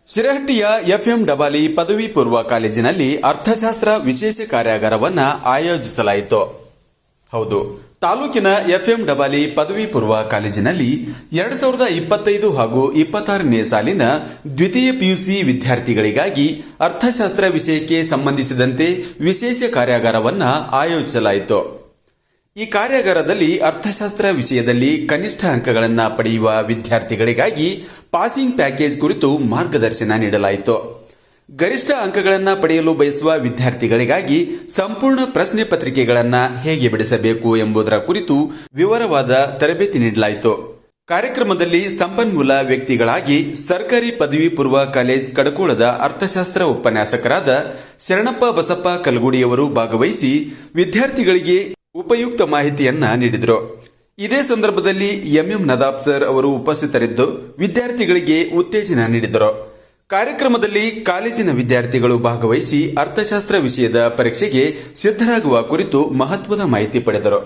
ಶಿರಹಟ್ಟಿಯ FM ಡಬಾಲಿ ಪದವಿ ಪೂರ್ವ ಕಾಲೇಜಿನಲ್ಲಿ ಅರ್ಥಶಾಸ್ತ್ರ ವಿಶೇಷ ಕಾರ್ಯಾಗಾರವನ್ನು ಆಯೋಜಿಸಲಾಯಿತು. ಹೌದು, ತಾಲೂಕಿನ ಎಫ್ಎಂ ಡಬಾಲಿ ಪದವಿ ಪೂರ್ವ ಕಾಲೇಜಿನಲ್ಲಿ 2025 ಹಾಗೂ 26ನೇ ಸಾಲಿನ ದ್ವಿತೀಯ ಪಿಯುಸಿ ವಿದ್ಯಾರ್ಥಿಗಳಿಗಾಗಿ ಅರ್ಥಶಾಸ್ತ್ರ ವಿಷಯಕ್ಕೆ ಸಂಬಂಧಿಸಿದಂತೆ ವಿಶೇಷ ಕಾರ್ಯಾಗಾರವನ್ನು ಆಯೋಜಿಸಲಾಯಿತು. ಈ ಕಾರ್ಯಾಗಾರದಲ್ಲಿ ಅರ್ಥಶಾಸ್ತ್ರ ವಿಷಯದಲ್ಲಿ ಕನಿಷ್ಠ ಅಂಕಗಳನ್ನು ಪಡೆಯುವ ವಿದ್ಯಾರ್ಥಿಗಳಿಗಾಗಿ ಪಾಸಿಂಗ್ ಪ್ಯಾಕೇಜ್ ಕುರಿತು ಮಾರ್ಗದರ್ಶನ ನೀಡಲಾಯಿತು. ಗರಿಷ್ಠ ಅಂಕಗಳನ್ನು ಪಡೆಯಲು ಬಯಸುವ ವಿದ್ಯಾರ್ಥಿಗಳಿಗಾಗಿ ಸಂಪೂರ್ಣ ಪ್ರಶ್ನೆ ಪತ್ರಿಕೆಗಳನ್ನು ಹೇಗೆ ಬಿಡಿಸಬೇಕು ಎಂಬುದರ ಕುರಿತು ವಿವರವಾದ ತರಬೇತಿ ನೀಡಲಾಯಿತು. ಕಾರ್ಯಕ್ರಮದಲ್ಲಿ ಸಂಪನ್ಮೂಲ ವ್ಯಕ್ತಿಗಳಾಗಿ ಸರ್ಕಾರಿ ಪದವಿ ಪೂರ್ವ ಕಾಲೇಜ್ ಕಡಕೋಳದ ಅರ್ಥಶಾಸ್ತ್ರ ಉಪನ್ಯಾಸಕರಾದ ಶರಣಪ್ಪ ಬಸಪ್ಪ ಕಲಗುಡಿಯವರು ಭಾಗವಹಿಸಿ ವಿದ್ಯಾರ್ಥಿಗಳಿಗೆ ಉಪಯುಕ್ತ ಮಾಹಿತಿಯನ್ನ ನೀಡಿದರು. ಇದೇ ಸಂದರ್ಭದಲ್ಲಿ ಎಂಎಂ ನದಾಬ್ ಸರ್ ಅವರು ಉಪಸ್ಥಿತರಿದ್ದು ವಿದ್ಯಾರ್ಥಿಗಳಿಗೆ ಉತ್ತೇಜನ ನೀಡಿದರು. ಕಾರ್ಯಕ್ರಮದಲ್ಲಿ ಕಾಲೇಜಿನ ವಿದ್ಯಾರ್ಥಿಗಳು ಭಾಗವಹಿಸಿ ಅರ್ಥಶಾಸ್ತ್ರ ವಿಷಯದ ಪರೀಕ್ಷೆಗೆ ಸಿದ್ಧರಾಗುವ ಕುರಿತು ಮಹತ್ವದ ಮಾಹಿತಿ ಪಡೆದರು.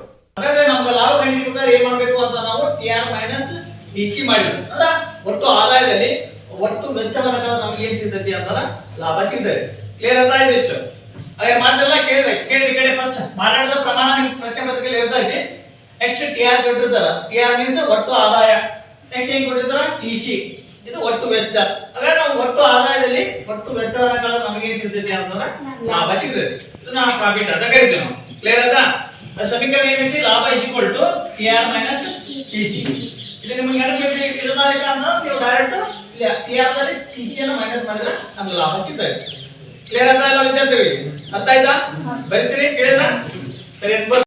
ಒಟ್ಟು ಆದಾಯದಲ್ಲಿ ಒಟ್ಟು ವೆಚ್ಚವನ್ನು ನಮಗೆ ಏನ್ ಸಿಗ್ತೈತಿ ಅಂತ ಲಾಭ ಸಿಗ್ತದೆ. ಕ್ಲಿಯರ್ ಅಂತ ಇದೆ ಇಷ್ಟು. ಹಾಗೆ ಮಾತೆಲ್ಲ ಕೇಳಿ ಕಡೆ ಫಸ್ಟ್ ಮಾರಾಟದ ಪ್ರಮಾಣ ನಿಮ್ಗೆ ಪ್ರಶ್ನೆ ಪತ್ರಿಕೆಯಲ್ಲಿ ಇರ್ತಾ ಇದೆ. ನೆಕ್ಸ್ಟ್ ಟಿಆರ್ ಕೊಟ್ಟಿರ್ತಾರ. ಟಿಆರ್ ಮೀನ್ಸ್ ಒಟ್ಟು ಆದಾಯ. ನೆಕ್ಸ್ಟ್ ಏನ್ ಕೊಟ್ಟಿರ್ತಾರ? ಟಿಸಿ, ಇದು ಒಟ್ಟು ವೆಚ್ಚ. ಹಾಗಾದ್ರೆ ನಾವು ಒಟ್ಟು ಆದಾಯದಲ್ಲಿ ಒಟ್ಟು ವೆಚ್ಚವನ್ನು ನಮಗೆ ಏನ್ ಸಿಗ್ತೈತಿ ಅಂತಂದ್ರೆ ಲಾಭ ಸಿಗ್ತೈತಿ. ಇದನ್ನ ಪ್ರಾಫಿಟ್ ಅಂತ ಕರಿತೀವಿ ನಾವು. ಕ್ಲಿಯರ್ ಆಯ್ತಾ? ಸಮೀಕರಣ ಏನೈತಿ? ಲಾಭ equal to TR minus TC. ಇದು ನಿಮಗೆ ನೆನಪಿರಲಿ. ಇರೋದಾರಿಕ ಅಂತ ನೀವು ಡೈರೆಕ್ಟ್ ಟಿಆರ್ ದಲ್ಲಿ ಟಿಸಿ ಅನ್ನು ಮೈನಸ್ ಮಾಡಿದ್ರೆ ನಮ್ಗೆ ಲಾಭ ಸಿಗ್ತೈತಿ. ಕ್ಲಿಯರ್ ಆಯ್ತಾ ಎಲ್ಲ ವಿದ್ಯಾರ್ಥಿಗಳಿಗೆ? ಅರ್ಥ ಆಯ್ತಾ? ಬರೀತೀರಿ? ಕೇಳಿದ್ರ? ಸರಿ.